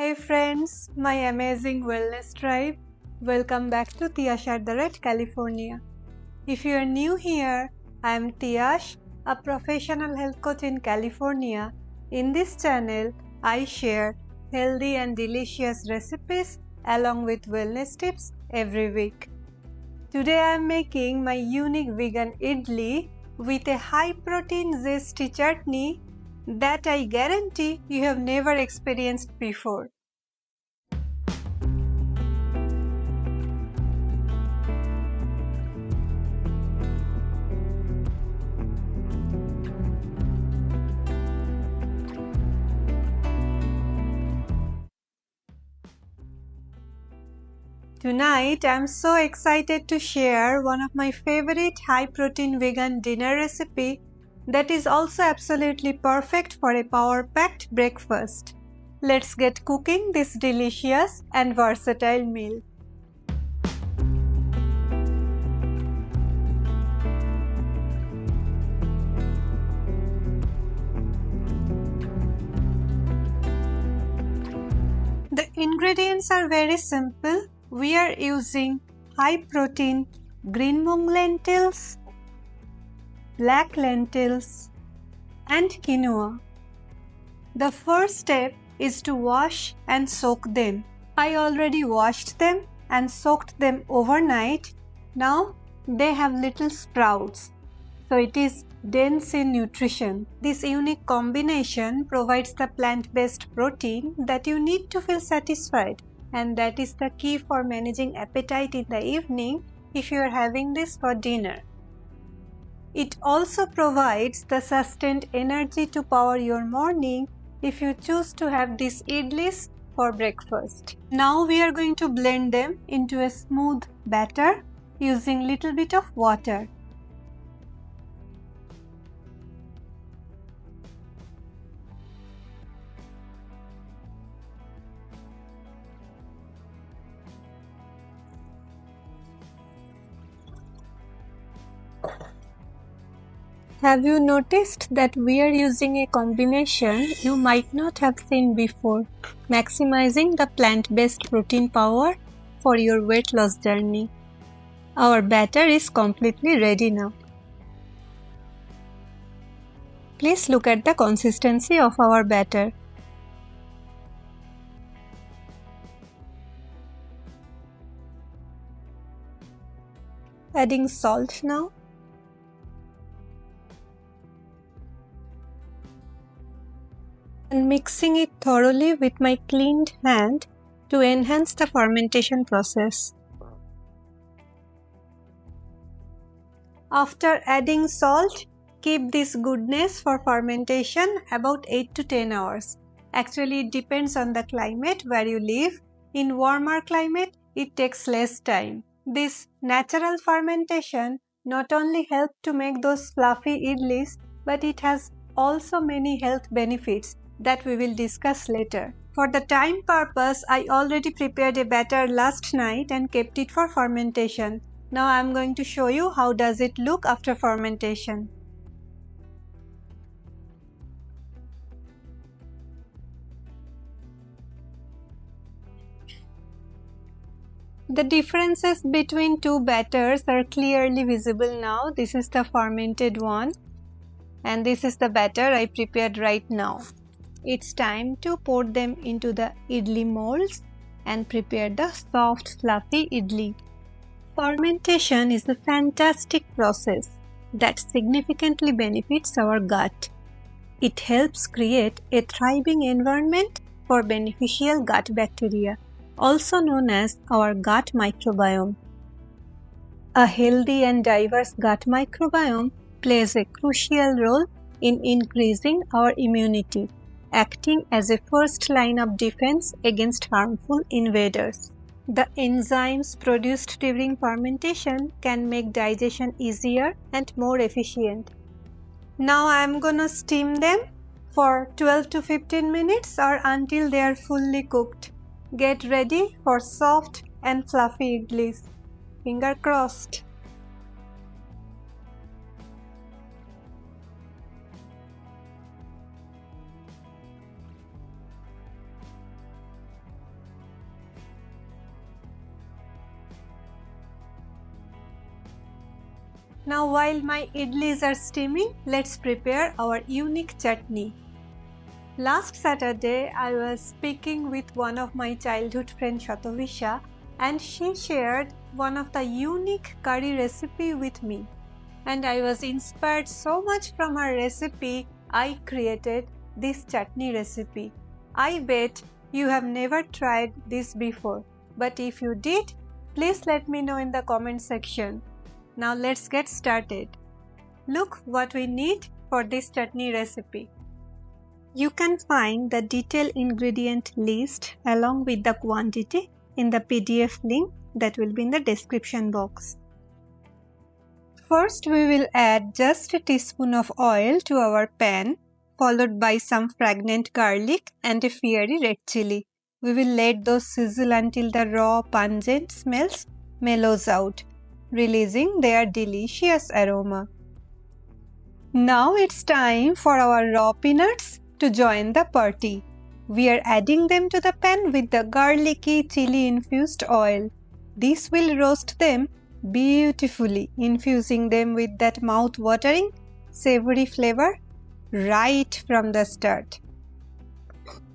Hi friends, my amazing wellness tribe. Welcome back to Tiash at the Red, California. If you are new here, I am Tiash, a professional health coach in California. In this channel, I share healthy and delicious recipes along with wellness tips every week. Today I am making my unique vegan idli with a high protein zesty chutney that I guarantee you have never experienced before. Tonight I am so excited to share one of my favorite high protein vegan dinner recipe that is also absolutely perfect for a power-packed breakfast. Let's get cooking this delicious and versatile meal. The ingredients are very simple. We are using high protein green mung lentils, black lentils, and quinoa. The first step is to wash and soak them. I already washed them and soaked them overnight. Now they have little sprouts, so it is dense in nutrition. This unique combination provides the plant-based protein that you need to feel satisfied, and that is the key for managing appetite in the evening if you are having this for dinner. It also provides the sustained energy to power your morning if you choose to have these idlis for breakfast. Now we are going to blend them into a smooth batter using little bit of water. Have you noticed that we are using a combination you might not have seen before, maximizing the plant-based protein power for your weight loss journey? Our batter is completely ready now. Please look at the consistency of our batter. Adding salt now. And mixing it thoroughly with my cleaned hand to enhance the fermentation process. After adding salt, keep this goodness for fermentation about 8 to 10 hours. Actually, it depends on the climate where you live. In warmer climate, it takes less time. This natural fermentation not only helps to make those fluffy idlis, but it has also many health benefits that we will discuss later. For the time purpose, I already prepared a batter last night and kept it for fermentation. Now I am going to show you how does it look after fermentation. The differences between two batters are clearly visible now. This is the fermented one and this is the batter I prepared right now. It's time to pour them into the idli molds and prepare the soft fluffy idli. Fermentation is a fantastic process that significantly benefits our gut. It helps create a thriving environment for beneficial gut bacteria, also known as our gut microbiome. A healthy and diverse gut microbiome plays a crucial role in increasing our immunity, acting as a first line of defense against harmful invaders. The enzymes produced during fermentation can make digestion easier and more efficient. Now I am gonna steam them for 12 to 15 minutes or until they are fully cooked. Get ready for soft and fluffy idlis. Finger crossed. Now while my idlis are steaming, let's prepare our unique chutney. Last Saturday, I was speaking with one of my childhood friend Shatovisha, and she shared one of the unique curry recipe with me. And I was inspired so much from her recipe, I created this chutney recipe. I bet you have never tried this before, but if you did, please let me know in the comment section. Now let's get started. Look what we need for this chutney recipe. You can find the detailed ingredient list along with the quantity in the PDF link that will be in the description box. First, we will add just a teaspoon of oil to our pan, followed by some fragrant garlic and a fiery red chili. We will let those sizzle until the raw pungent smells mellows out, releasing their delicious aroma. Now it's time for our raw peanuts to join the party. We are adding them to the pan with the garlicky chili infused oil. This will roast them beautifully, infusing them with that mouth-watering, savory flavor right from the start.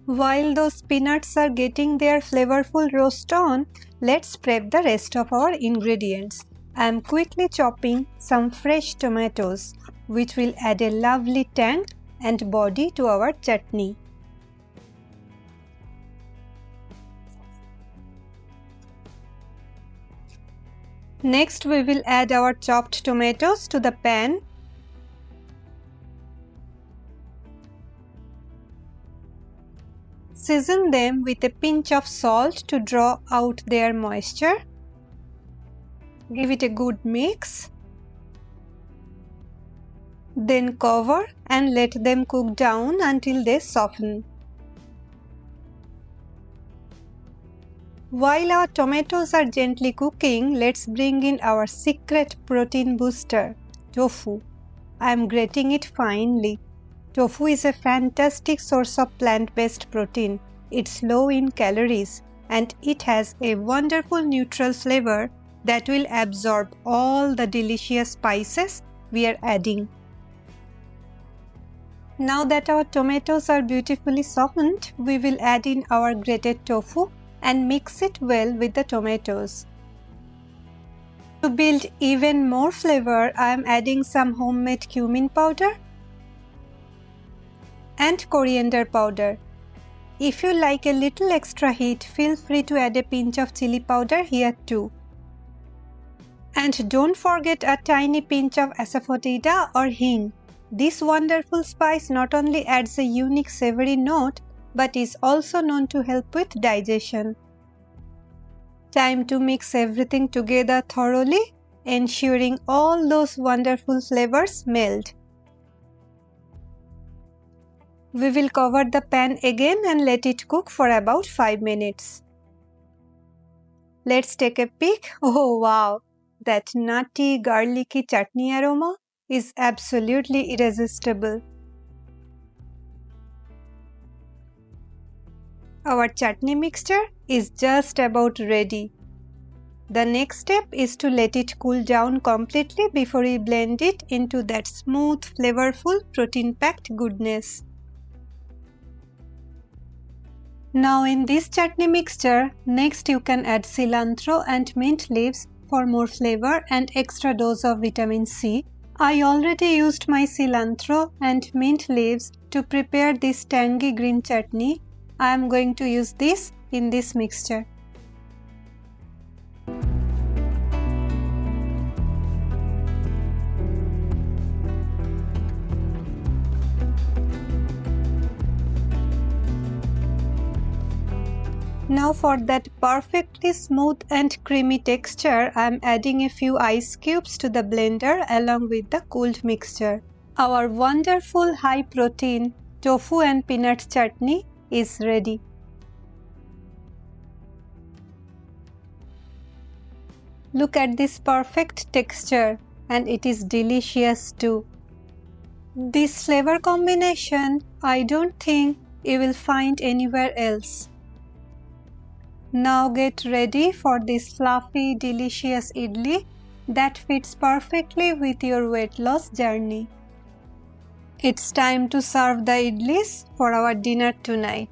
While those peanuts are getting their flavorful roast on, let's prep the rest of our ingredients. I am quickly chopping some fresh tomatoes, which will add a lovely tang and body to our chutney. Next, we will add our chopped tomatoes to the pan. Season them with a pinch of salt to draw out their moisture. Give it a good mix. Then cover and let them cook down until they soften. While our tomatoes are gently cooking, let's bring in our secret protein booster, tofu. I am grating it finely. Tofu is a fantastic source of plant-based protein. It's low in calories and it has a wonderful neutral flavor that will absorb all the delicious spices we are adding. Now that our tomatoes are beautifully softened, we will add in our grated tofu and mix it well with the tomatoes. To build even more flavor, I am adding some homemade cumin powder and coriander powder. If you like a little extra heat, feel free to add a pinch of chili powder here too. And don't forget a tiny pinch of asafoetida or hing. This wonderful spice not only adds a unique savory note, but is also known to help with digestion. Time to mix everything together thoroughly, ensuring all those wonderful flavors melt. We will cover the pan again and let it cook for about 5 minutes. Let's take a peek. Oh wow! That nutty garlicky chutney aroma is absolutely irresistible. Our chutney mixture is just about ready. The next step is to let it cool down completely before we blend it into that smooth, flavorful, protein-packed goodness. Now in this chutney mixture, next you can add cilantro and mint leaves for more flavor and extra dose of vitamin C. I already used my cilantro and mint leaves to prepare this tangy green chutney. I am going to use this in this mixture. Now for that perfectly smooth and creamy texture, I am adding a few ice cubes to the blender along with the cooled mixture. Our wonderful high protein tofu and peanut chutney is ready. Look at this perfect texture, and it is delicious too. This flavor combination I don't think you will find anywhere else. Now get ready for this fluffy, delicious idli. that fits perfectly with your weight loss journey. It's time to serve the idlis for our dinner tonight.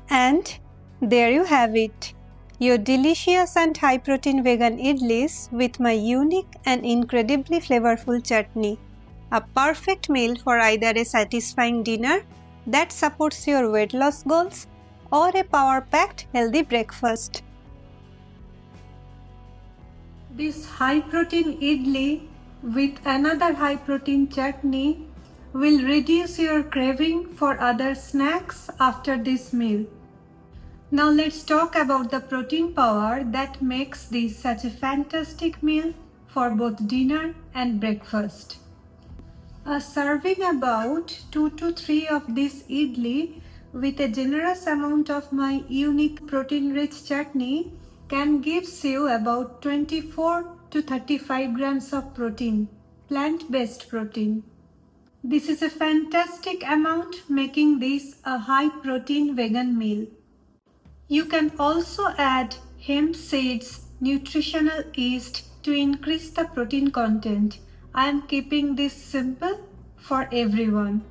And there you have it, your delicious and high-protein vegan idlis with my unique and incredibly flavorful chutney. A perfect meal for either a satisfying dinner that supports your weight loss goals or a power-packed healthy breakfast. This high-protein idli with another high-protein chutney will reduce your craving for other snacks after this meal. Now let's talk about the protein power that makes this such a fantastic meal for both dinner and breakfast. A serving about 2 to 3 of this idli with a generous amount of my unique protein-rich chutney can give you about 24 to 35 grams of protein, plant-based protein. This is a fantastic amount, making this a high-protein vegan meal. You can also add hemp seeds, nutritional yeast to increase the protein content. I am keeping this simple for everyone.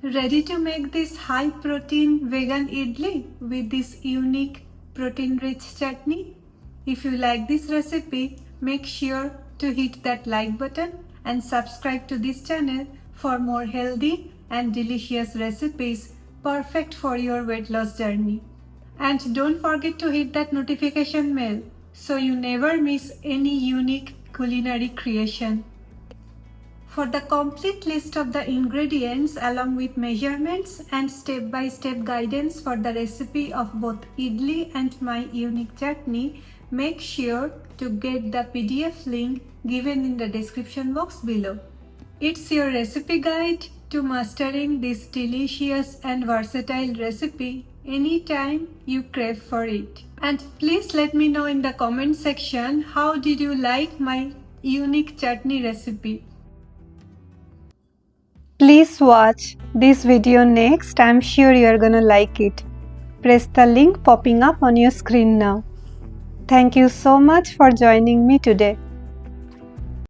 Ready to make this high protein vegan idli with this unique protein rich chutney? If you like this recipe, make sure to hit that like button and subscribe to this channel for more healthy and delicious recipes perfect for your weight loss journey. And don't forget to hit that notification bell so you never miss any unique culinary creation. For the complete list of the ingredients along with measurements and step-by-step guidance for the recipe of both idli and my unique chutney, make sure to get the PDF link given in the description box below. It's your recipe guide to mastering this delicious and versatile recipe anytime you crave for it. And please let me know in the comment section how did you like my unique chutney recipe. Please watch this video next. I'm sure you are gonna like it. Press the link popping up on your screen now. Thank you so much for joining me today.